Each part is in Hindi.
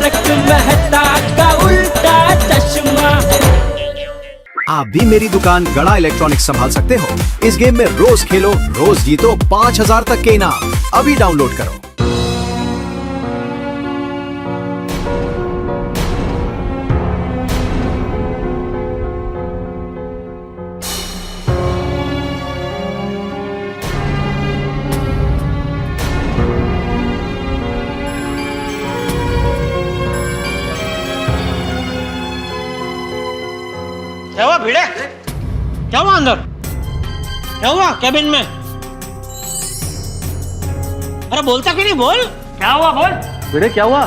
तारक मेहता का उल्टा चश्मा। आप भी मेरी दुकान गड़ा इलेक्ट्रॉनिक्स संभाल सकते हो। इस गेम में रोज खेलो, रोज जीतो 5000 तक के इनाम। अभी डाउनलोड करो। क्या हुआ भिड़े? क्या हुआ अंदर? क्या हुआ कैबिन में? अरे बोलता क्यों नहीं? बोल। क्या हुआ? बोल भिड़े, क्या हुआ?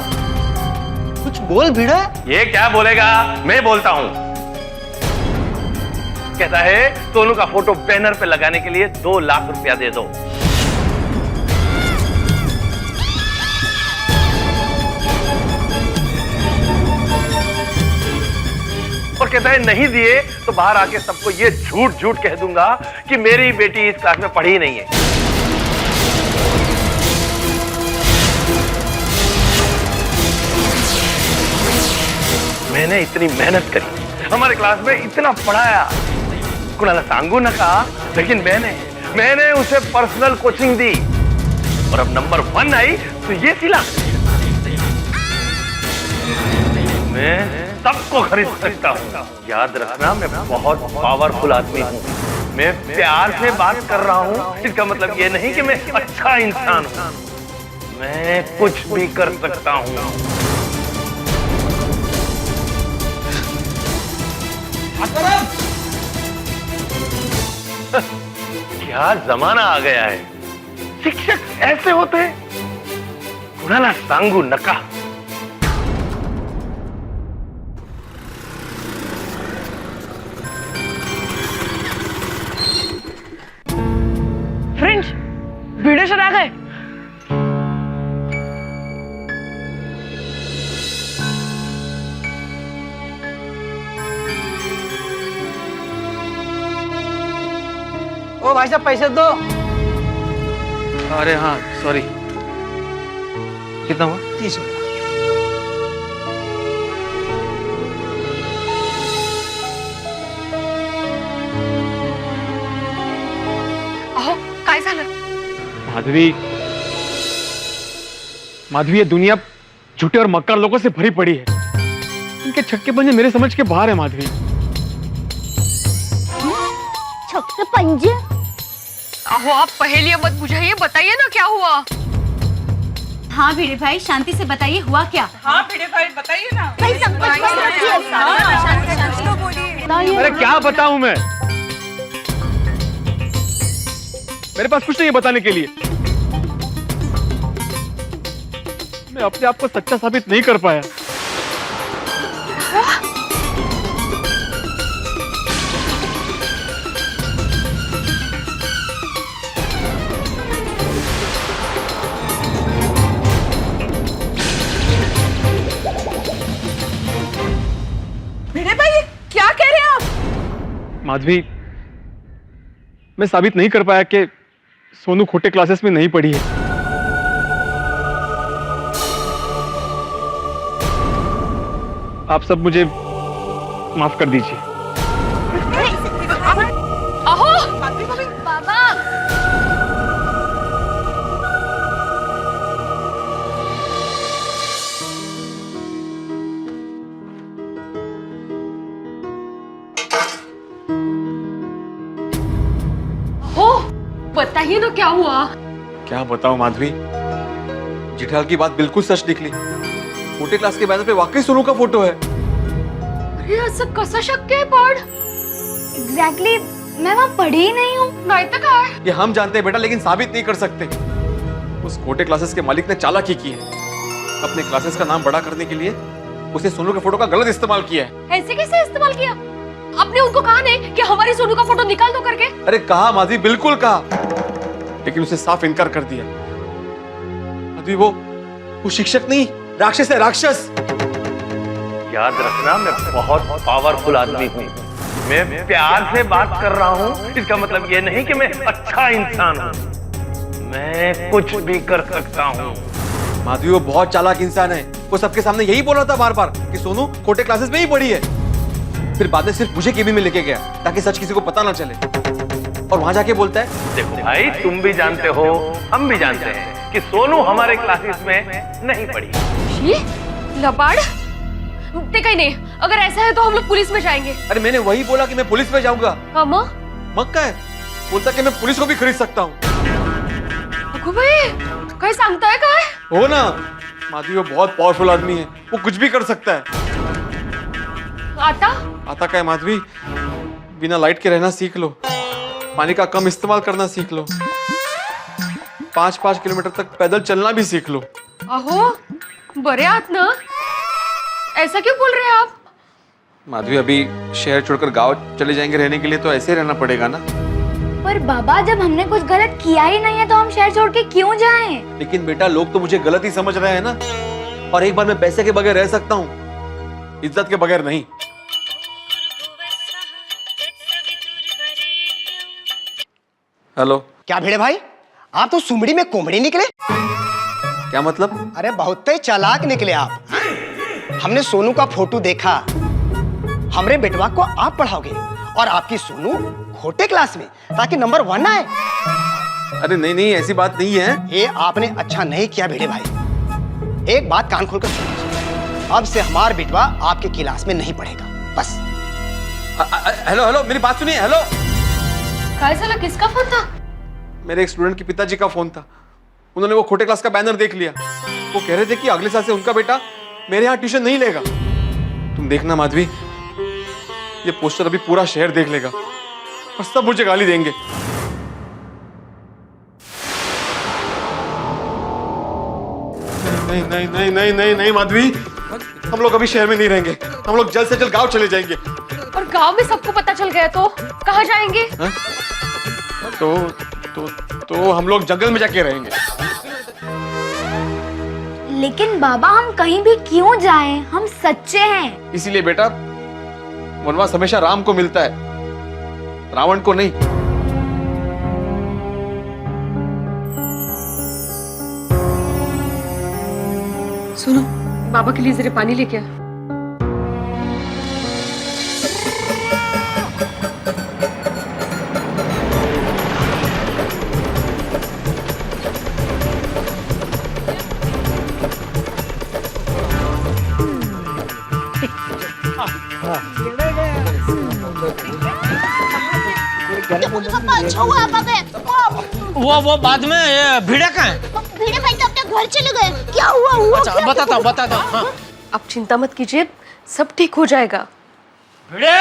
कुछ बोल भिड़े। ये क्या बोलेगा, मैं बोलता हूँ। कहता है सोनू का फोटो बैनर पे लगाने के लिए 2 लाख रुपया दे दो। और कहता है नहीं दिए तो बाहर आके सबको ये झूठ झूठ कह दूंगा कि मेरी बेटी इस क्लास में पढ़ी नहीं है। मैंने इतनी मेहनत करी, हमारे क्लास में इतना पढ़ाया, कुणाला सांगू न कहा, लेकिन मैंने उसे पर्सनल कोचिंग दी और अब नंबर 1 आई तो ये सिला। मैं सबको खरीद सकता हूँ। याद रखना मैं बहुत पावरफुल आदमी हूँ। मैं प्यार से बात कर रहा हूँ, इसका मतलब ये नहीं कि मैं अच्छा इंसान हूँ। मैं कुछ भी कर सकता हूँ। क्या जमाना आ गया है, शिक्षक ऐसे होते हैं। कुणाला सांगू नका। फ्रेंड्स, भिड़े सर आ गए। ओ भाई साहब पैसे दो। अरे हाँ सॉरी, कितना हुआ? 30 रुपया। अहो, काय झालं? माधवी, ये दुनिया झूठे और मक्कार लोगों से भरी पड़ी है। इनके छक्के पंजे मेरे समझ के बाहर है माधवी। छक्के पंजे? अहो, आप पहेलियां मत बुझाइए, बताइए ना क्या हुआ। हाँ भिड़े भाई, शांति से बताइए हुआ क्या? हाँ भिड़े भाई बताइए ना। भाई सब कुछ बताइए। अरे क्या बताऊं मैं? मेरे पास कुछ नहीं है बताने के लिए। मैं अपने आप को सच्चा साबित नहीं कर पाया। भिड़े भाई क्या कह रहे हैं आप? माधवी, मैं साबित नहीं कर पाया कि सोनू खोटे क्लासेस में नहीं पढ़ी है। आप सब मुझे माफ कर दीजिए। अहो, बाबा, हो बताइए ना क्या हुआ। क्या बताऊं माधवी, जेठालाल की बात बिल्कुल सच निकली। छोटे क्लास के बैनर पे वाकई सोनू का फोटो है। अरे असं कसं शक्य आहे पण? एग्जैक्टली, मैं वहाँ पढ़ी ही नहीं हूँ। नाही तर काय? ये हम जानते हैं बेटा, लेकिन साबित नहीं कर सकते। उस खोटे क्लासेस के मालिक ने चालाकी की है। अपने क्लासेस का नाम बड़ा करने के लिए उसने सोनू के फोटो का गलत इस्तेमाल किया है। ऐसे कैसे इस्तेमाल किया? आपने उनको कहा नहीं कि हमारी सोनू का फोटो निकाल दो करके? अरे कहा माधवी, बिल्कुल कहा, लेकिन उसे साफ इनकार कर दिया। माधवी, वो शिक्षक नहीं, राक्षस है, राक्षस। याद रखना मैं बहुत पावरफुल आदमी हूँ। मैं प्यार से बात कर रहा हूँ, इसका मतलब ये नहीं कि मैं अच्छा इंसान हूँ। मैं कुछ भी कर सकता हूँ। माधवी वो बहुत चालाक इंसान है। वो सबके सामने यही बोल रहा था बार बार कि सोनू खोटे क्लासेस में ही पढ़ी है। फिर बाद में सिर्फ मुझे केबिन में लेके गया ताकि सच किसी को पता ना चले। और वहां जाके बोलता है, देखो भाई, तुम भी जानते हो, हम भी जानते हैं कि सोनू हमारे क्लासेस में नहीं पढ़ी। ये लबाड़, देखा ही नहीं। अगर ऐसा है तो हम लोग पुलिस में जाएंगे। अरे मैंने वही बोला कि मैं पुलिस में जाऊंगा। अम्मा मक्का है, बोलता कि मैं पुलिस को भी खरीद सकता हूँ। भाई कहीं सांगता है कहाँ है? हो ना, माधवी वो बहुत पावरफुल आदमी है, वो कुछ भी कर सकता है। आता क्या है माधवी, बिना लाइट के रहना सीख लो, पानी का कम इस्तेमाल करना सीख लो, 5-5 किलोमीटर तक पैदल चलना भी सीख लो। अहो बड़े आत ना, ऐसा क्यों बोल रहे हैं आप? माधवी अभी शहर छोड़कर गांव चले जाएंगे रहने के लिए, तो ऐसे ही रहना पड़ेगा ना। पर बाबा, जब हमने कुछ गलत किया ही नहीं है तो हम शहर छोड़ के क्यों जाएं? लेकिन बेटा, लोग तो मुझे गलत ही समझ रहे हैं ना। और एक बार मैं पैसे के बगैर रह सकता हूँ, इज्जत के बगैर नहीं। हेलो। क्या भिड़े भाई, आप तो सुमड़ी में कोमड़ी निकले। क्या मतलब? अरे बहुत ही चालाक निकले आप। हमने सोनू का फोटो देखा, हमरे बेटवा को आप पढ़ाओगे और आपकी सोनू खोटे क्लास में, ताकि नंबर 1 आए। अरे नहीं नहीं, ऐसी बात नहीं है। ये आपने अच्छा नहीं किया भिड़े भाई। एक बात कान खोलकर सुनिए, अब से हमारा बेटवा आपके क्लास में नहीं पढ़ेगा, बस। हेलो हेलो, मेरी बात सुनिए। हेलो। साला किसका फोन था? मेरे एक स्टूडेंट के पिताजी का फोन था। उन्होंने वो खोटे क्लास का बैनर देख लिया। वो कह रहे थे कि अगले साल से उनका बेटा मेरे यहाँ ट्यूशन नहीं लेगा। तुम देखना माधवी, ये पोस्टर अभी पूरा शहर देख लेगा और सब मुझे गाली देंगे। नहीं नहीं नहीं नहीं नहीं नहीं माधवी, हम लोग अभी शहर में नहीं रहेंगे। हम लोग जल्द से जल्द गांव चले जाएंगे। और गांव में सबको पता चल गया तो कहाँ जाएंगे? तो हम लोग जंगल में जाके रहेंगे। लेकिन बाबा, हम कहीं भी क्यों जाएं? हम सच्चे हैं। इसीलिए बेटा, वनवास हमेशा राम को मिलता है, रावण को नहीं। सुनो, बाबा के लिए जरा पानी लेके आ। अच्छा हुआ वो बाद में ये भिड़े कहाँ है? भिड़े भाई तो अपने घर चले गए। क्या हुआ? अच्छा, बताता हूँ। हाँ। आप चिंता मत कीजिए, सब ठीक हो जाएगा। भिड़े!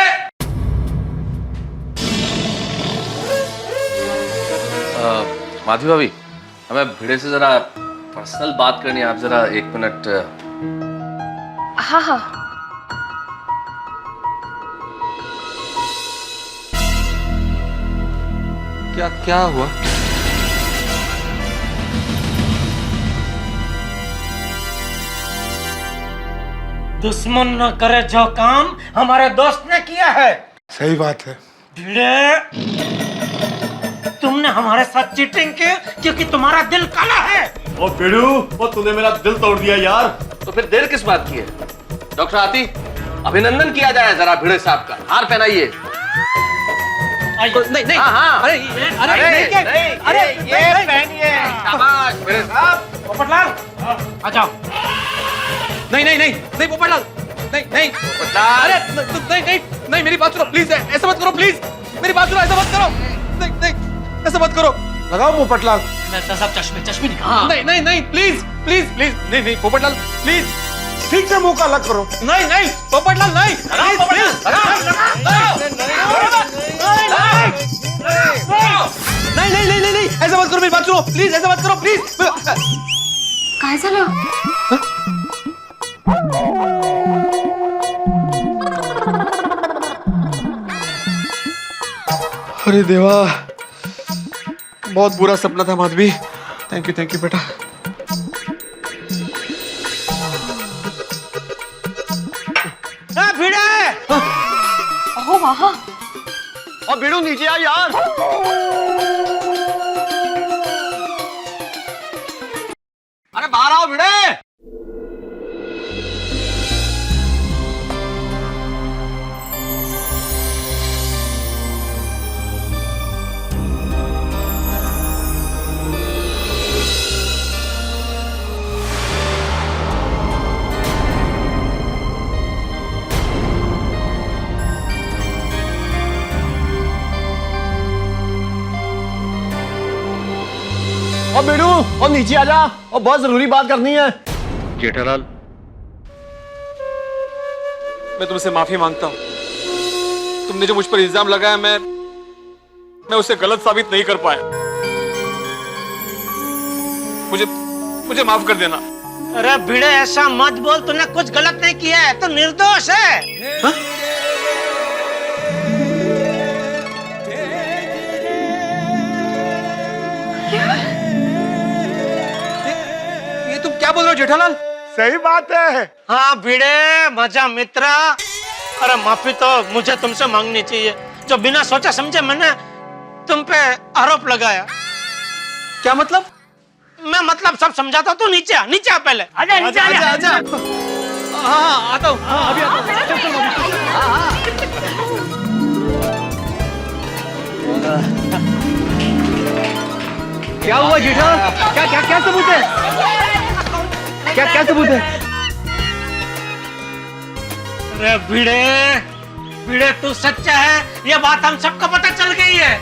माधवी भाभी, हमें भिड़े से जरा पर्सनल बात करनी है। आप जरा 1 मिनट। हाँ हाँ। क्या हुआ? दुश्मन न करे जो काम हमारे दोस्त ने किया है। सही बात है। भिड़े, तुमने हमारे साथ चीटिंग की क्योंकि तुम्हारा दिल काला है। ओ बिड़ू, वो तूने मेरा दिल तोड़ दिया यार। तो फिर देर किस बात की है? डॉक्टर आती, अभिनंदन किया जाए जरा भिड़े साहब का। हार पहनाइए। नहीं। हाँ। अरे ये पहनिए। शाबाश भिड़े साहब। पोपटलाल, आ जाओ। नहीं पोपटलाल, नहीं पोपटलाल। अरे नहीं, मेरी बात सुनो प्लीज। ऐसा मत करो प्लीज, मेरी बात सुनो, ऐसा मत करो। नहीं, ऐसा मत करो। लगाओ पोपटलाल। मैं सब चश्मे निकाल। नहीं प्लीज नहीं पोपटलाल प्लीज, ठीक से मुंह का अलग करो। नहीं पोपटलाल, नहीं नहीं, ऐसा मत करो, मेरी बात सुनो प्लीज, ऐसा मत करो प्लीज। काय झालं? अरे देवा, बहुत बुरा सपना था माधवी। थैंक यू बेटा। भिड़े! अहो वाह, और बिड़ू नीचे आ यार। अरे बाहर आओ भिड़े। और बेड़ू, और नीचे आ जा, और बहुत जरूरी बात करनी है। जेठालाल, मैं तुमसे माफी मांगता हूँ। तुमने जो मुझ पर इल्जाम लगाया, मैं उसे गलत साबित नहीं कर पाया। मुझे माफ कर देना। अरे भिड़े, ऐसा मत बोल, तूने कुछ गलत नहीं किया है, तो निर्दोष है। हा? ये तुम क्या बोल रहे हो जेठालाल? सही बात है। हाँ भिड़े, मजा मित्रा। अरे माफी तो मुझे तुमसे मांगनी चाहिए, जो बिना सोचा समझे मैंने तुम पे आरोप लगाया। क्या मतलब? मैं मतलब सब समझाता हूँ, तू नीचे आ, नीचे आ पहले। आजा नीचे आजा। आजा। हाँ, आता हूँ। अभी आता हूँ। क्या हुआ जेठा? क्या क्या क्या सबूत है? क्या क्या सबूत है? अरे भिड़े, भिड़े तू सच्चा है, ये बात हम सबको पता चल गई है।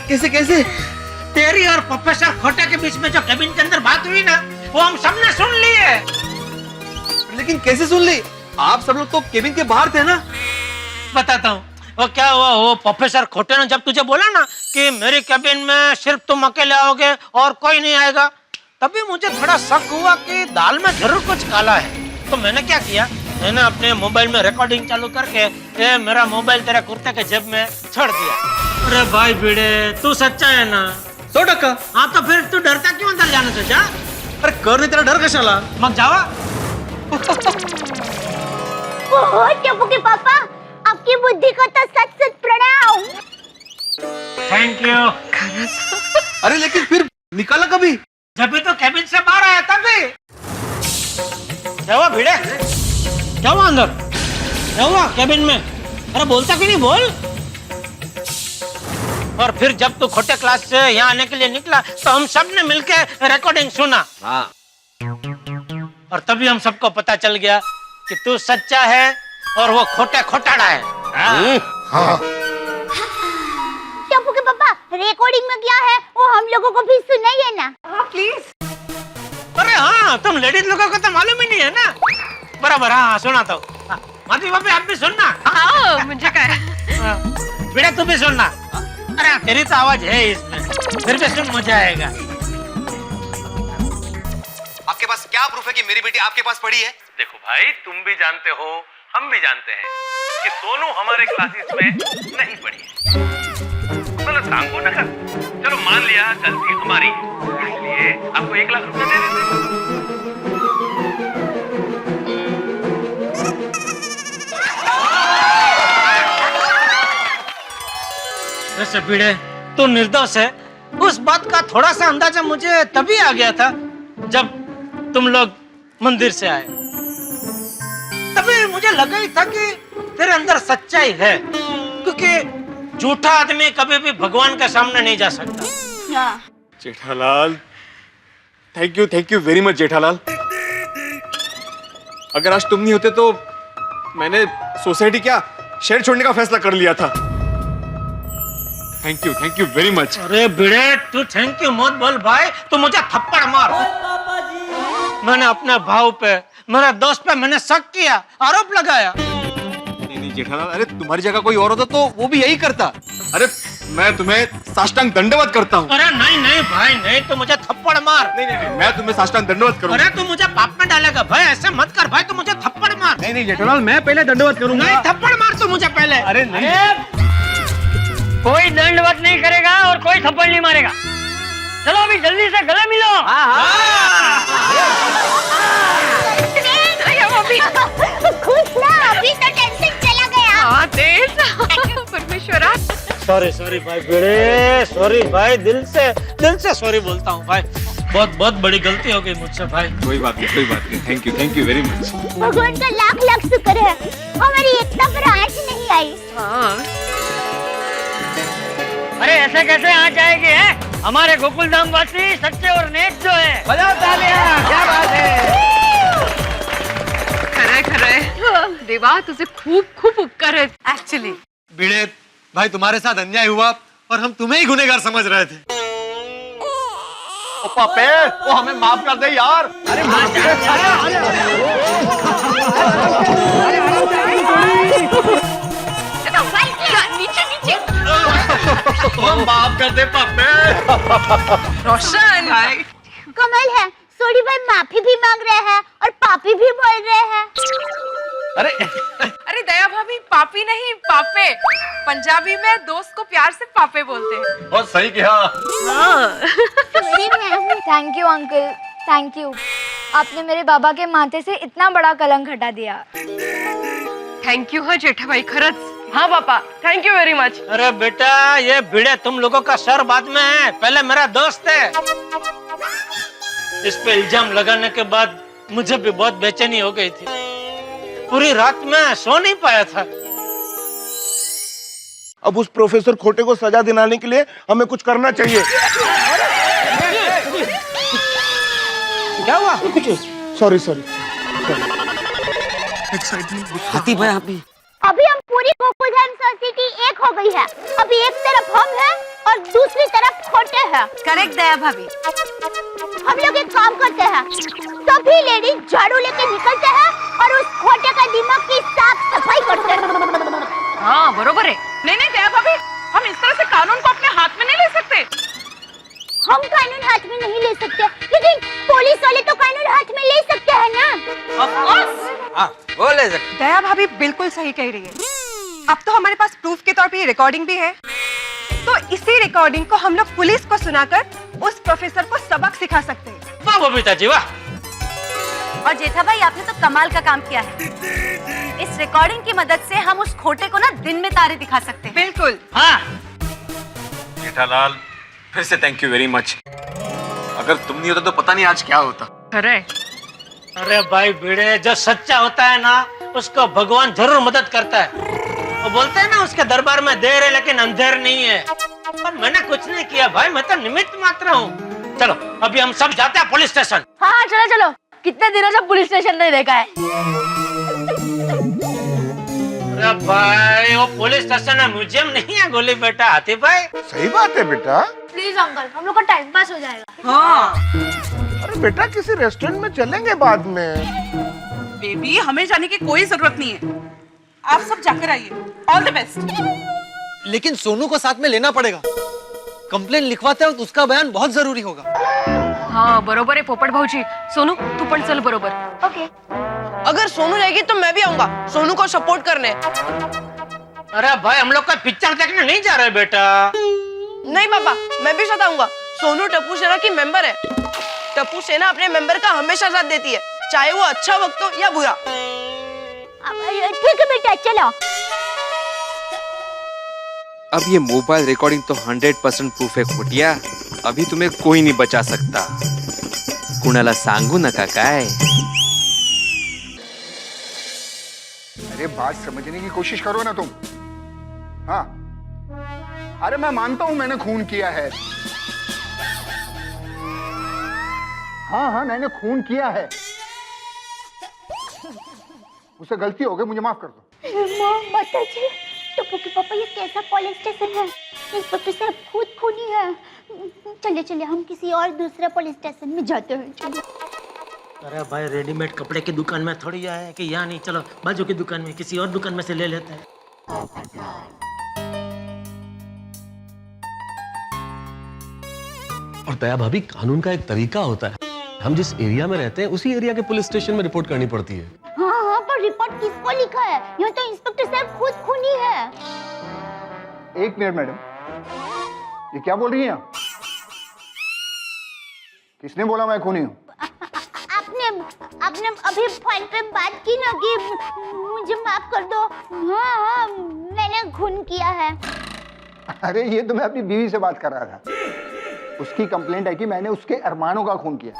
कैसे कैसे? तेरी और प्रोफेसर खोटे के बीच में जो केबिन के अंदर बात हुई ना, वो हम सबने सुन ली है। लेकिन कैसे सुन ली? आप सब लोग तो केबिन के बाहर थे ना? बताता हूँ। वो क्या हुआ, वो प्रोफेसर खोटे ने जब तुझे बोला ना कि मेरी केबिन में सिर्फ तुम अकेले आओगे और कोई नहीं आएगा, तभी मुझे थोड़ा शक हुआ कि दाल में जरूर कुछ काला है। तो मैंने क्या किया, मैंने अपने मोबाइल में रिकॉर्डिंग चालू करके ये मेरा मोबाइल तेरे कुर्ते के जेब में छोड़ दिया। अरे भाई भिड़े, तू सच्चा है ना? 100%। हाँ तो फिर तू डरता क्यों अंदर जाने से? जा। अरे कर नहीं, तेरा डर कशाला? मग जावा। ओहो टप्पू के पापा, आपकी बुद्धि को तो सच सच प्रणाम। Thank you. अरे लेकिन फिर निकाला कभी? जब भी तो केबिन से बाहर आया तभी। क्या हुआ भिड़े? क्या हुआ अंदर? क्या हुआ केबिन में? अरे बोलता क्यों नहीं, बोल। और फिर जब तू खोटे क्लास से यहाँ आने के लिए निकला, तो हम सब ने मिलकर रिकॉर्डिंग सुना। हाँ। और तभी हम सबको पता चल गया कि तू सच्चा है और वो खोटे खोटाड़ा है। हाँ। टप्पू के पापा, रिकॉर्डिंग में क्या है वो हम लोगों को भी सुनाइए ना। हाँ प्लीज। अरे हाँ, तुम लेडीज लोगों को तो मालूम ही नहीं है ना। बराबर, हाँ सुनाता हूँ। माधवी भाभी आप भी सुनना। हाँ, मुझे क्या है? बेटा तू भी सुनना। अरे तेरी तो आवाज है इसमें, फिर भी सुन, मजा आएगा। आपके पास क्या प्रूफ है कि मेरी बेटी आपके पास पड़ी है? देखो भाई, तुम भी जानते हो, हम भी जानते हैं कि सोनू हमारे क्लासेस में नहीं पढ़ी है। मतलब सांगो ना कर। चलो मान लिया गलती हमारी, इसलिए आपको 1 लाख रुपए दे देते हैं। वैसे भिड़े, तू निर्दोष है, उस बात का थोड़ा सा अंदाजा मुझे तभी आ गया था जब तुम लोग मंदिर से आए। तभी मुझे लगा ही था कि तेरे अंदर सच्चाई है, क्योंकि झूठा आदमी कभी भी भगवान के सामने नहीं जा सकता। Jethalal, thank you very much Jethalal. अगर आज तुम नहीं होते तो मैंने सोसाइटी क्या शहर छोड़ने का फैसला कर लिया था। Thank you very much. अरे भिड़े, तू थैंक यू मत बोल भाई, तू मुझे थप्पड़ मार। मैंने अपने भाव पे, मेरे दोस्त पे मैंने शक किया, आरोप लगाया। नहीं जेठालाल, अरे तुम्हारी जगह कोई और होता तो वो भी यही करता। अरे मैं तुम्हें साष्टांग दंडवत करता हूँ। अरे नहीं नहीं भाई नहीं, तू मुझे थप्पड़ मार। नहीं, मैं तुम्हें साष्टांग दंडवत करूंगा। अरे तू मुझे पाप में डालेगा भाई, ऐसे मत कर भाई, तू मुझे थप्पड़ मार। नहीं जेठालाल, मैं पहले दंडवत करूंगा। नहीं, थप्पड़ मार तू मुझे पहले। अरे नहीं, कोई दंडवत नहीं करेगा और कोई थप्पड़ नहीं मारेगा। चलो अभी जल्दी से गले मिलो। खुश ना, अभी तो टेंशन चला गया। हाँ तेज। परमेश्वरा। सॉरी भाई भिड़े, सॉरी भाई, दिल से दिल से सॉरी बोलता हूँ भाई, बहुत बहुत बड़ी गलती हो गई मुझसे भाई। कोई बात नहीं, थैंक यू वेरी मच। भगवान का लाख लाख शुक्र है हमारी एकता पर आंच नहीं आई। अरे ऐसे कैसे आ जाएंगे हैं? हमारे गोकुल धाम वासी सच्चे और नेक जो है। बजाओ तालियां, क्या बात है। खरंय खरंय देवा, तुझे खूप खूप उपकार आहेत ऍक्च्युली। भिड़े भाई, तुम्हारे साथ अन्याय हुआ और हम तुम्हें ही गुनहगार समझ रहे थे। पापे, वो हमें माफ कर दे यार। अरे नीचे नीचे माफ कर दे पापे। रोशन भाई, कमाल है, सोडी भाई माफी भी मांग रहे हैं और पापी भी बोल रहे हैं। अरे दया भाभी, पापी नहीं पापे। पंजाबी में दोस्त को प्यार से पापे बोलते हैं। बहुत सही कहा। Thank you uncle, thank you. आपने मेरे बाबा के माथे से इतना बड़ा कलंक हटा दिया। थैंक यू है जेठा भाई, खरंच। हाँ पापा, थैंक यू वेरी मच। अरे बेटा, ये भिड़े तुम लोगों का सर बाद में है, पहले मेरा दोस्त है। इस पे इल्जाम लगाने के बाद मुझे भी बहुत बेचैनी हो गई थी, पूरी रात में सो नहीं पाया था। अब उस प्रोफेसर खोटे को सजा दिलाने के लिए हमें कुछ करना चाहिए। क्या हुआ? सॉरी। हाथी भाई आप भी। अभी हम पूरी गोकुलधाम सोसाइटी एक हो गई है। अभी एक तरफ हम हैं और दूसरी तरफ खोटे हैं। करेक्ट दया भाभी। हम लोग एक काम करते हैं, सभी लेडीज झाड़ू लेके निकलते हैं और उस खोटे का दिमाग की साफ सफाई करते हैं। हाँ बरोबर है। नहीं दया भाभी, हम इस तरह से कानून को अपने हाथ में नहीं ले सकते। हम कानून हाथ में नहीं ले सकते, लेकिन पुलिस वाले तो कानून हाथ में ले सकते हैं ना। Of course. हाँ, वो ले सकते। दया भाभी बिल्कुल सही कह रही है। अब तो हमारे पास प्रूफ के तौर पे ये रिकॉर्डिंग भी है, तो इसी रिकॉर्डिंग को हम लोग पुलिस को सुनाकर उस प्रोफेसर को सबक सिखा सकते हैं। वाह बबीता जी वाह। और जेठा भाई, आपने तो कमाल का काम किया है। इस रिकॉर्डिंग की मदद से हम उस खोटे को ना दिन में तारे दिखा सकते हैं। बिल्कुल। हाँ जेठालाल, फिर से थैंक यू वेरी मच। अगर तुम नहीं होता तो पता नहीं आज क्या होता। अरे भाई भिड़े, जो सच्चा होता है ना उसको भगवान जरूर मदद करता है। वो बोलते हैं ना, उसके दरबार में देर है लेकिन अंधेर नहीं है। पर मैंने कुछ नहीं किया भाई, मैं तो निमित्त मात्र हूँ। चलो अभी हम सब जाते हैं पुलिस स्टेशन। हाँ चलो, कितने दिनों से पुलिस स्टेशन नहीं देखा है। अरे भाई, वो पुलिस स्टेशन है, म्यूजियम नहीं है गोली बेटा। हाथी भाई सही बात है बेटा। प्लीज अंकल, हम लोग का टाइम पास हो जाएगा। हाँ। अरे बेटा, किसी रेस्टोरेंट में चलेंगे बाद में। बेबी, हमें जाने की कोई जरूरत नहीं है, आप सब जाकर आइए। All the best. लेकिन सोनू को साथ में लेना पड़ेगा। कंप्लेन लिखवाते वक्त उसका बयान बहुत जरूरी होगा। हाँ बरोबर है पोपट भाऊजी। सोनू तू पण चल बरोबर। ओके। अगर सोनू रहेगी तो मैं भी आऊंगा सोनू को सपोर्ट करने। अरे भाई, हम लोग का पिक्चर देखने नहीं जा रहे बेटा। नहीं पापा, मैं भी साथ आऊंगा। सोनू टप्पू सेना की मेंबर है। टप्पू सेना अपने मेंबर का हमेशा साथ देती है, चाहे वो अच्छा वक्त हो या बुरा। ठीक है बेटा, चलो। अब ये मोबाइल रिकॉर्डिंग तो 100% प्रूफ है खोटिया। अभी तुम्हें कोई नहीं बचा सकता। कुणाला सांगू नका काय। अरे बात समझने की कोशिश करो ना तुम। हाँ, अरे मैं मानता हूं मैंने खून किया है। हाँ, मैंने खून किया है। मुझसे गलती हो गई, मुझे माफ कर दो। माता जी, टप्पू के पापा, ये कैसा पुलिस स्टेशन है? इंस्पेक्टर साहब खुद खूनी है। चलिए हम किसी और दूसरे पुलिस स्टेशन में जाते हैं। चलिए। अरे भाई, रेडीमेड कपड़े की दुकान में थोड़ी आया है कि यहाँ नहीं, चलो बाजू की दुकान में, किसी और दुकान में से ले लेते हैं। और दया भाभी, कानून का एक तरीका होता है। हम जिस एरिया में रहते हैं उसी एरिया के पुलिस स्टेशन में रिपोर्ट करनी पड़ती है। हाँ, पर रिपोर्ट किसको लिखा है? यहाँ तो इंस्पेक्टर साहब खुद खूनी है। एक मिनट मैडम, ये क्या बोल रही हैं आप? किसने बोला मैं खूनी हूँ? आपने अभी फोन पे बात की ना कि मुझे माफ कर दो। हाँ, मैंने खून किया है। अरे ये तो मैं अपनी बीवी से बात कर रहा था। उसकी कंप्लेंट है कि मैंने उसके अरमानों का खून किया,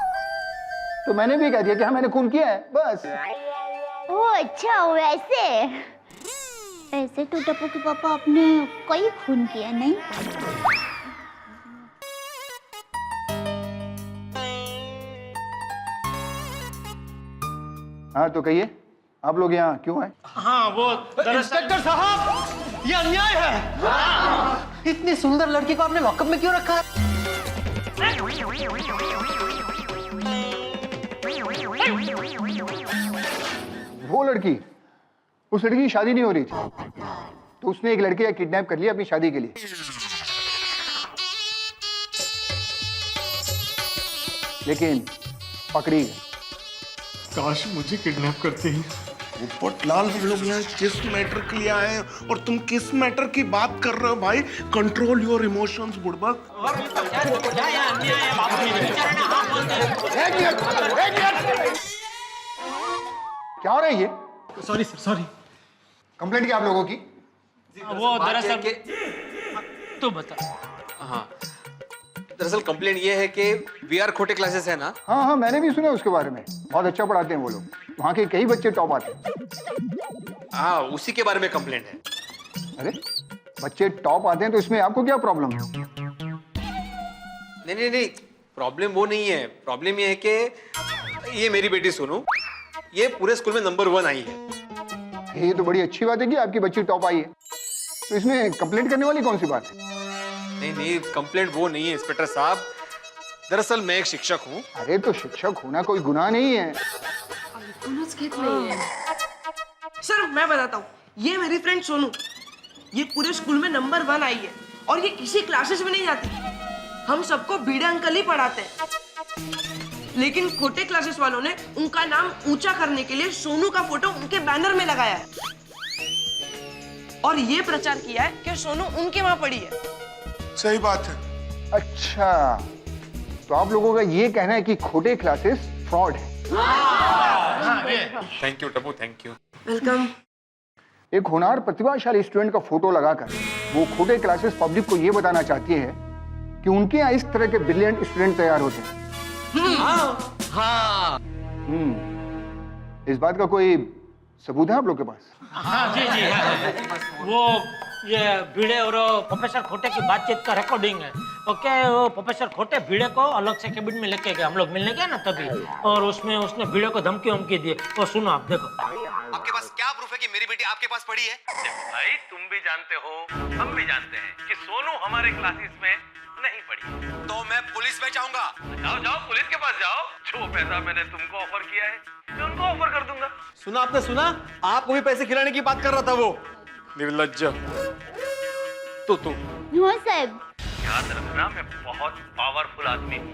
तो मैंने भी कह दिया कि हाँ मैंने खून किया है, बस। ओ अच्छा, वैसे ऐसे तो टप्पू के पापा आपने कई खून किया नहीं? हाँ तो कहिए, आप लोग यहाँ क्यों आए? हाँ वो इंस्पेक्टर साहब, ये अन्याय है। इतनी सुंदर लड़की को आपने लॉकअप में क्यों रखा है? वो लड़की, उस लड़की की शादी नहीं हो रही थी, तो उसने एक लड़के का किडनैप कर लिया अपनी शादी के लिए। लेकिन पकड़ी गई। काश मुझे किडनैप करते ही। पोपटलाल, हम लोग यहाँ किस मैटर के लिए आए हैं और तुम किस मैटर की बात कर रहे हो भाई? कंट्रोल योर इमोशंस बुड़बक। क्या हो रहा है ये? Sorry sir, sorry. कंप्लेंट क्या आप लोगों की? वो दरअसल तू बता। हाँ, दरअसल कंप्लेंट ये है कि वीआर खोटे क्लासेस है ना। हाँ हाँ, मैंने भी सुना उसके बारे में, बहुत अच्छा पढ़ाते हैं वो लोग, वहाँ के कई बच्चे टॉप आते हैं। हाँ, उसी के बारे में कंप्लेंट है। अरे बच्चे टॉप आते हैं तो इसमें आपको क्या प्रॉब्लम है? नहीं नहीं नहीं, प्रॉब्लम वो नहीं है। प्रॉब्लम ये है कि ये मेरी बेटी सोनू, ये पूरे स्कूल में नंबर 1 आई है। ये तो बड़ी अच्छी बात है कि आपकी बच्ची टॉप आई है, तो इसमें कंप्लेंट करने वाली कौन सी बात है? नहीं नहीं, कंप्लेंट वो नहीं है इंस्पेक्टर साहब। दरअसल मैं एक शिक्षक हूँ। अरे तो शिक्षक होना कोई गुनाह नहीं है। सर मैं बताता हूँ, ये मेरी फ्रेंड सोनू, ये पूरे स्कूल में नंबर 1 आई है और ये किसी क्लासेस में नहीं जाती। हम सबको भिड़े अंकल ही पढ़ाते हैं, लेकिन खोटे क्लासेस वालों ने उनका नाम ऊंचा करने के लिए सोनू का फोटो उनके बैनर में लगाया है और ये प्रचार किया है कि सोनू उनके वहां पढ़ी है। सही बात है। अच्छा, तो आप लोगों का ये कहना है कि खोटे क्लासेस फ्रॉड है? Thank you Tappu, thank you. Welcome. एक होनहार प्रतिभाशाली स्टूडेंट का फोटो लगाकर वो खोटे क्लासेस पब्लिक को ये बताना चाहती है कि उनके यहाँ इस तरह के ब्रिलियंट स्टूडेंट तैयार होते हैं। हाँ इस बात का कोई सबूत है आप लोग के पास? हाँ जी जी हाँ। वो ये भिड़े और प्रोफेसर खोटे की बातचीत का रिकॉर्डिंग है। ओके, वो प्रोफेसर खोटे भिड़े को अलग से कैबिन में लेके गए, हम लोग मिलने गए ना तभी, और उसमें उसने भिड़े को धमकी वमकी दी। वो सुनो आप, देखो। आपके पास क्या प्रूफ है कि मेरी बेटी आपके पास पढ़ी है? भाई तुम भी जानते हो, हम भी जानते हैं कि सोनू हमारे क्लासेस में नहीं पढ़ी। तो मैं पुलिस में जाऊंगा। जाओ जाओ, पुलिस के पास जाओ। जो पैसा मैंने तुमको ऑफर किया है मैं उनको ऑफर कर दूंगा। सुना आपने, सुना? आपको भी पैसे खिलाने की बात कर रहा था वो निर्लज्ज। तू हाँ साहब। याद रखना, मैं बहुत पावरफुल आदमी हूँ।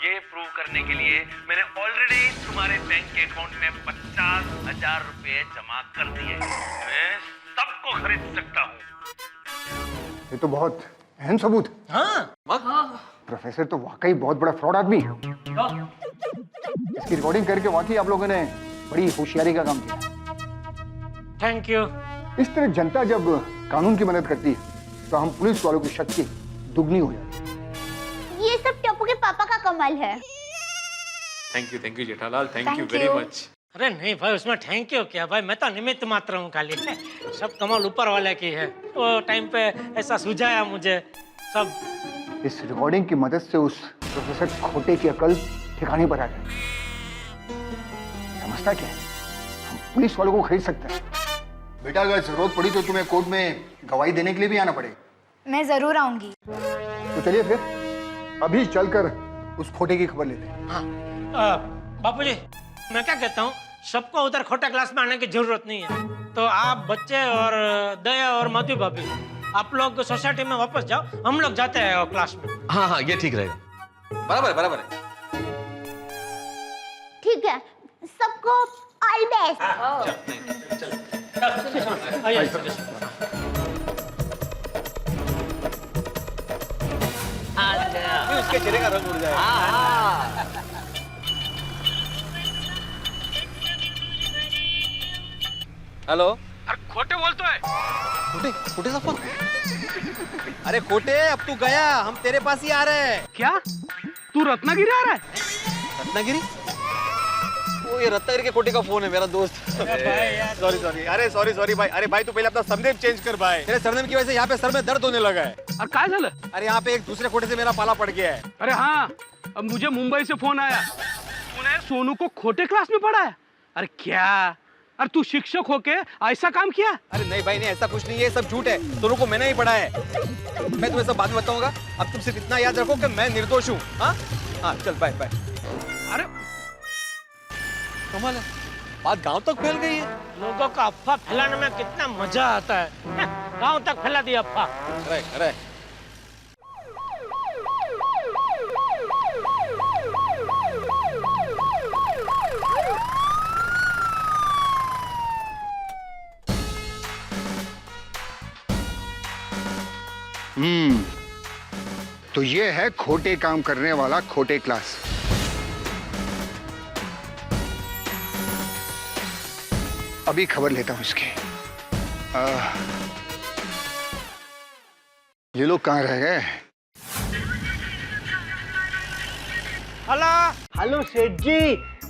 ये प्रूव करने के लिए मैंने ऑलरेडी तुम्हारे बैंक के अकाउंट में 50,000 रुपए जमा कर दिए। मैं सबको खरीद सकता हूँ। ये तो बहुत अहम सबूत है। हाँ प्रोफेसर तो वाकई बहुत बड़ा फ्रॉड आदमी है। इसकी रिकॉर्डिंग करके वाकई आप लोगों ने बड़ी होशियारी का काम किया। Thank you. इस तरह जनता जब कानून की मदद करती है तो हम पुलिस वालों की शक्ति दुगनी हो जाती है। ये सब टप्पू के पापा का कमाल है। Thank you Jethalal, thank you Thank very you. Much. अरे नहीं भाई, उसमें थैंक यू क्या भाई, मैं तो निमित्त मात्र हूँ खाली। सब कमाल ऊपर वाले की है। वो टाइम पे ऐसा सुझाया मुझे सब। इस रिकॉर्डिंग की मदद से उस प्रोफेसर खोटे की अकल ठिकाने पर आ जाए। समझता क्या है, हम पुलिस वालों को खरीद सकते हैं। बेटा अगर जरूरत पड़ी तो तुम्हें कोर्ट में गवाही देने के लिए भी आना पड़ेगा। मैं जरूर आऊंगी। तो चलिए फिर अभी चलकर उस खोटे की खबर लेते हैं। हाँ बापूजी, मैं क्या कहता हूँ, सबको उधर खोटा क्लास में आने की जरूरत नहीं है। तो आप बच्चे और दया और मधु भाभी, आप लोग सोसाइटी में वापस जाओ, हम लोग जाते हैं क्लास में। हाँ हाँ, ये ठीक रहेगा। बराबर है, बराबर है। ठीक है, सबको ऑल बेस्ट। आइए। उसके चेहरे का रंग उड़ जाएगा। हेलो अरे खोटे बोलतो है। खोटे खोटे सा फोन। अरे खोटे, अब तू गया, हम तेरे पास ही आ रहे हैं। क्या तू रत्नागिरी आ रहा है? रत्नागिरी? वो ये रत्नागिरी के खोटे का फोन है, मेरा दोस्त। सॉरी सॉरी, अरे सॉरी भाई। अरे भाई तू पहले अपना सरनेम चेंज कर भाई। तेरे सरनेम की वजह से यहाँ पे सर में दर्द होने लगा है। अरे काय झालं? अरे यहाँ पे एक दूसरे खोटे से मेरा पाला पड़ गया है। अरे हाँ, अब मुझे मुंबई से फोन आया, तूने सोनू को खोटे क्लास में पढ़ाया। अरे क्या, अरे तू शिक्षक होके ऐसा काम किया? अरे नहीं भाई नहीं, ऐसा कुछ नहीं है, सब झूठ है। सोनू को मैंने ही पढ़ा है। मैं तुम्हें सब बाद में बताऊंगा, अब तुम सिर्फ इतना याद रखो कि मैं निर्दोष हूँ। हाँ चल बाय बाय। अरे कमाल है, बात गांव तक फैल गई है। लोगों का अफवाह फैलाने में कितना मजा आता है। गांव तक फैला दिया अफवाह। अरे अरे तो ये है खोटे काम करने वाला खोटे क्लास। अभी खबर लेता हूं इसकी। ये लोग कहाँ रह गए? हेलो हेलो सेठ जी,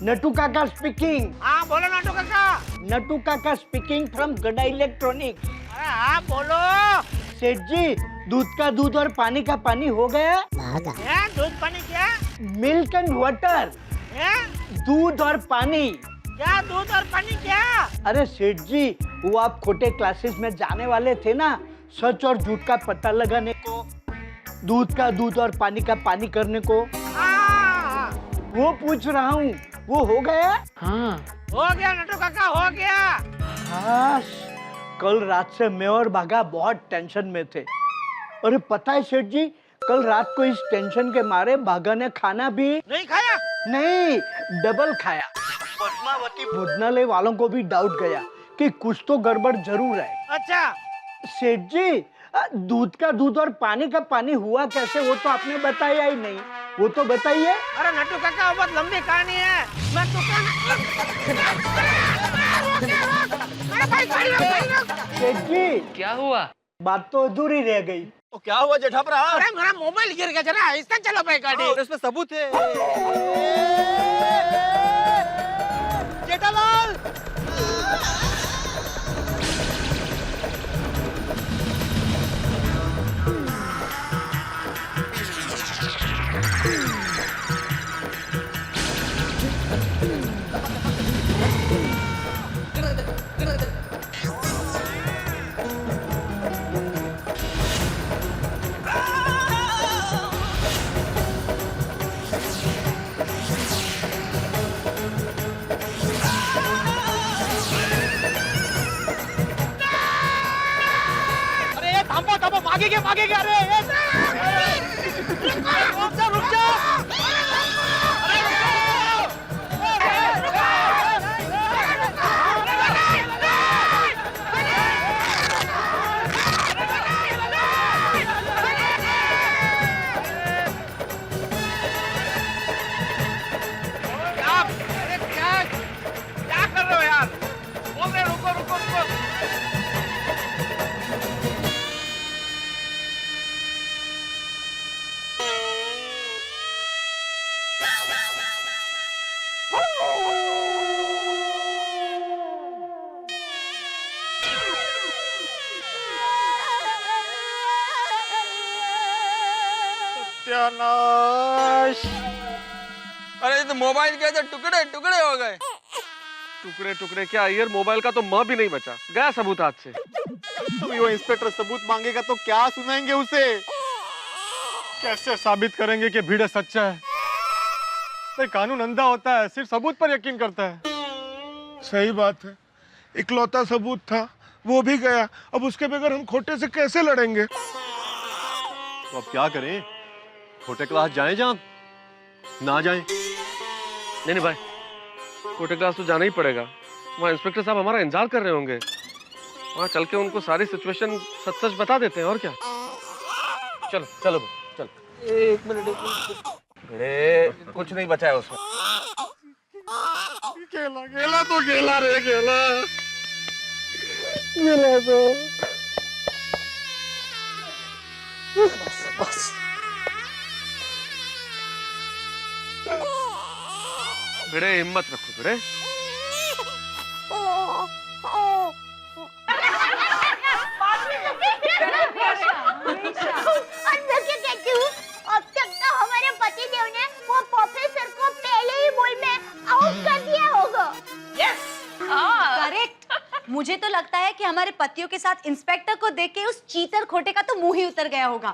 नटू काका स्पीकिंग। हाँ बोलो नाटू काका। नटू काका स्पीकिंग फ्रॉम गड़ा इलेक्ट्रॉनिक्स। अरे हाँ बोलो। सेठ जी, दूध का दूध और पानी का पानी हो गया? क्या दूध पानी? क्या मिल्क एंड वाटर? दूध और पानी। क्या दूध और पानी? क्या? अरे सेठ जी, वो आप खोटे क्लासेस में जाने वाले थे ना, सच और झूठ का पता लगाने को, दूध का दूध और पानी का पानी करने को। वो पूछ रहा हूँ, वो हो गया? हाँ हो गया नटू काका, हो गया। हाँ, कल रात से मैं और भागा बहुत टेंशन में थे। अरे पता है सेठ जी, कल रात को इस टेंशन के मारे भागा ने खाना भी नहीं खाया। नहीं, डबल खाया। पद्मावती भोजनालय वालों को भी डाउट गया कि कुछ तो गड़बड़ जरूर है। अच्छा सेठ जी, दूध का दूध और पानी का पानी हुआ कैसे, वो तो आपने बताया ही नहीं। वो तो बताइए। अरे नटू काका, वो बहुत लंबी कहानी है। मैं तो सेठ जी, क्या हुआ? बात तो अधूरी रह गई। तो क्या हुआ जेठापरा? अरे मेरा मोबाइल गिर गया, जरा आहिस्ता चलो भाई गाड़ी। और इसमें सबूत है। जेठालाल, भागेगे। अरे रुक जा। क्या कर रहे हो यार? बोल रहे रुको। सत्यानाश! अरे तो मोबाइल के तो टुकड़े टुकड़े हो गए। टुकड़े टुकड़े क्या यार, मोबाइल का तो माँ भी नहीं बचा, गया सबूत हाथ से। तो वो इंस्पेक्टर सबूत मांगेगा तो क्या सुनाएंगे उसे? कैसे साबित करेंगे कि भिड़े सच्चा है? तो कानून अंधा होता है, सिर्फ सबूत पर यकीन करता है। सही बात है, इकलौता सबूत था, वो भी गया। अब उसके बगैर हम खोटे से कैसे लड़ेंगे? तो अब क्या करें? खोटे क्लास जाएं जहाँ ना जाएं? नहीं भाई, कोटे क्लास तो जाना ही पड़ेगा। वहाँ इंस्पेक्टर साहब हमारा इंतजार कर रहे होंगे। वहाँ चल के उनको सारी सिचुएशन सच सच बता देते हैं, और क्या। चलो चलो चल। एक मिनट। अरे कुछ नहीं बचा है उसमें। गेला तो गेला रे गेला। ये ले दो। बस भिड़े हिम्मत रखो भिड़े। और मैं क्या कहती हूँ, अब तक तो हमारे पतिदेव ने वो प्रोफेसर को पहले ही बॉल में आउट कर दिया होगा। Yes, correct. मुझे तो लगता है कि हमारे पतियों के साथ इंस्पेक्टर को देख के उस चीटर खोटे का तो मुंह ही उतर गया होगा।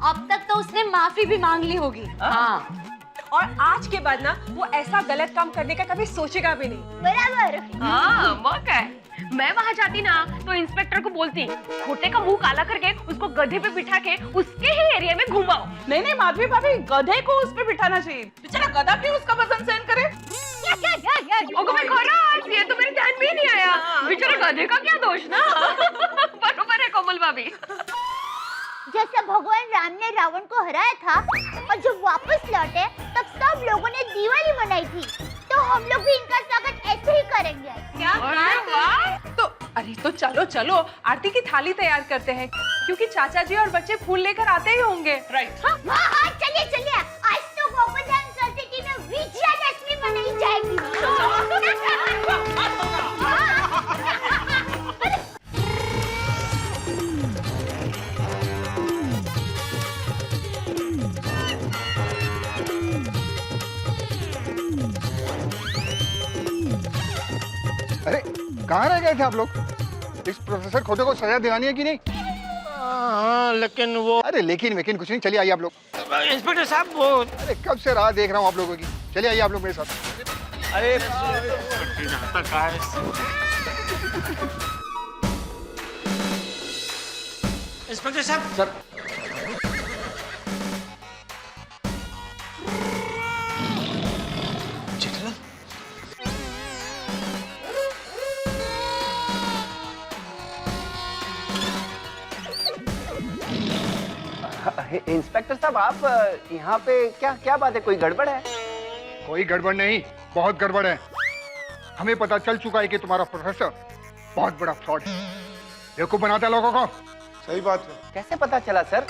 अब तक तो उसने माफी भी मांग ली होगी। हाँ, और आज के बाद ना वो ऐसा गलत काम करने का कभी सोचेगा भी नहीं। बराबर। हाँ, मौका है। मैं वहाँ जाती ना तो इंस्पेक्टर को बोलती, खोटे का मुंह काला करके उसको गधे पे बिठा के उसके ही एरिया में घुमाओ। नहीं नहीं माधवी भाभी, गधे को उस पे बिठाना चाहिए। बेचारा गधा क्यों उसका वजन सहन करे? ये तो मेरे ध्यान में ही नहीं आया। बेचारा गधे का क्या दोष ना। बरोबर है कोमल भाभी। जैसे भगवान राम ने रावण को हराया था और जब वापस लौटे तब सब लोगों ने दिवाली मनाई थी, तो हम लोग भी इनका स्वागत ऐसे ही करेंगे। क्या बात? तो अरे तो चलो चलो आरती की थाली तैयार करते हैं, क्योंकि चाचा जी और बच्चे फूल लेकर आते ही होंगे। राइट। हाँ हाँ, चलिए चलिए। आज तो गोवर्धन सोसाइटी में विजयादशमी मनाई जाएगी। अरे कहाँ रह गए थे आप लोग? इस प्रोफेसर खोटे को सजा दिलानी है कि नहीं? हाँ, लेकिन वो। अरे लेकिन कुछ नहीं, चलिए आइए आप लोग। इंस्पेक्टर साहब वो। अरे कब से राह देख रहा हूँ आप लोगों की, चलिए आइए आप लोग मेरे साथ। अरे इंस्पेक्टर साहब। सर इंस्पेक्टर साहब, आप यहाँ पे क्या बात है? कोई गड़बड़ है? कोई गड़बड़ नहीं, बहुत गड़बड़ है। हमें पता चल चुका है कि तुम्हारा प्रोफेसर बहुत बड़ा फ्रॉड है, बेवकूफ बनाता है लोगों को। सही बात है। कैसे पता चला सर?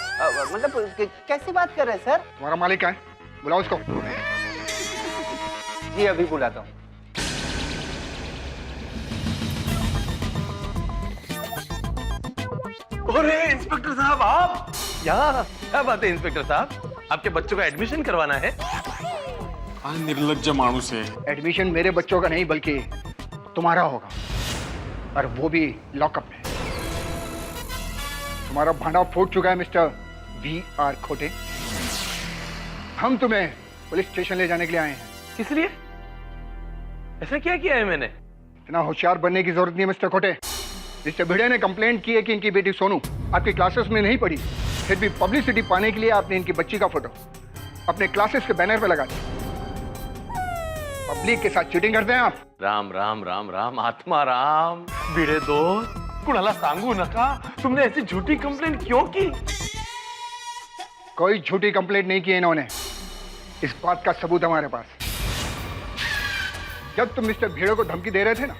मतलब कैसी बात कर रहे हैं सर? तुम्हारा मालिक है, बुलाओ उसको। जी अभी बुलाता हूँ। अरे इंस्पेक्टर साहब आप यहाँ, क्या बात है इंस्पेक्टर साहब, आपके बच्चों का एडमिशन करवाना है? निर्लज्ज मानुस है। एडमिशन मेरे बच्चों का नहीं बल्कि तुम्हारा होगा, और वो भी लॉकअप में। तुम्हारा भांडा फूट चुका है मिस्टर VR खोटे। हम तुम्हें पुलिस स्टेशन ले जाने के लिए आए हैं। किस लिए? ऐसा क्या किया है मैंने? इतना होशियार बनने की जरूरत नहीं है मिस्टर खोटे। मिस्टर भिड़े ने कंप्लेंट की है कि इनकी बेटी सोनू आपकी क्लासेस में नहीं पढ़ी, फिर भी पब्लिसिटी पाने के लिए आपने इनकी बच्ची का फोटो अपने क्लासेस के बैनर पे लगा दिया। पब्लिक के साथ चीटिंग करते हैं आप। राम राम राम राम आत्मा राम। भिड़े दोस्त, कुणाला सांगू नका, तुमने ऐसी झूठी कंप्लेंट क्यों की? कोई झूठी कंप्लेंट नहीं की इन्होंने, इस बात का सबूत हमारे पास। जब तुम मिस्टर भिड़े को धमकी दे रहे थे ना,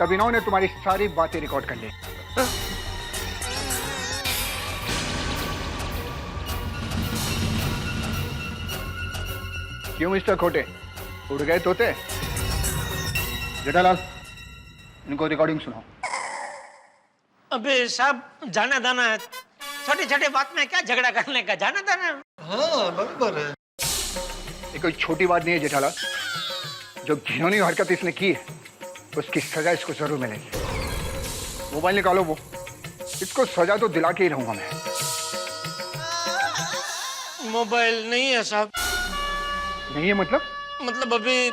तब इन्होंने तुम्हारी सारी बातें रिकॉर्ड कर ली। क्यों मिस्टर खोटे, उड़ गए तोते? जेठालाल, इनको रिकॉर्डिंग सुनाओ। अबे साहब, जाना दाना है, छोटी छोटी बात में क्या झगड़ा करने का, जाना दाना। हाँ बराबर है। ये कोई छोटी बात नहीं है जेठालाल, जो घिनौनी हरकत इसने की है उसकी सजा इसको जरूर मिलेगी। मोबाइल निकालो वो, इसको सजा तो दिला के ही रहूंगा मैं। मोबाइल नहीं है साहब। नहीं है मतलब? मतलब अभी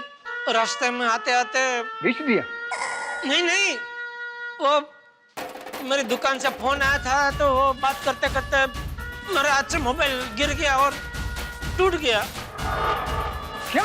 रास्ते में आते आते बेच दिया? नहीं, वो मेरी दुकान से फोन आया था, तो वो बात करते करते मेरे हाथ से मोबाइल गिर गया और टूट गया। क्या?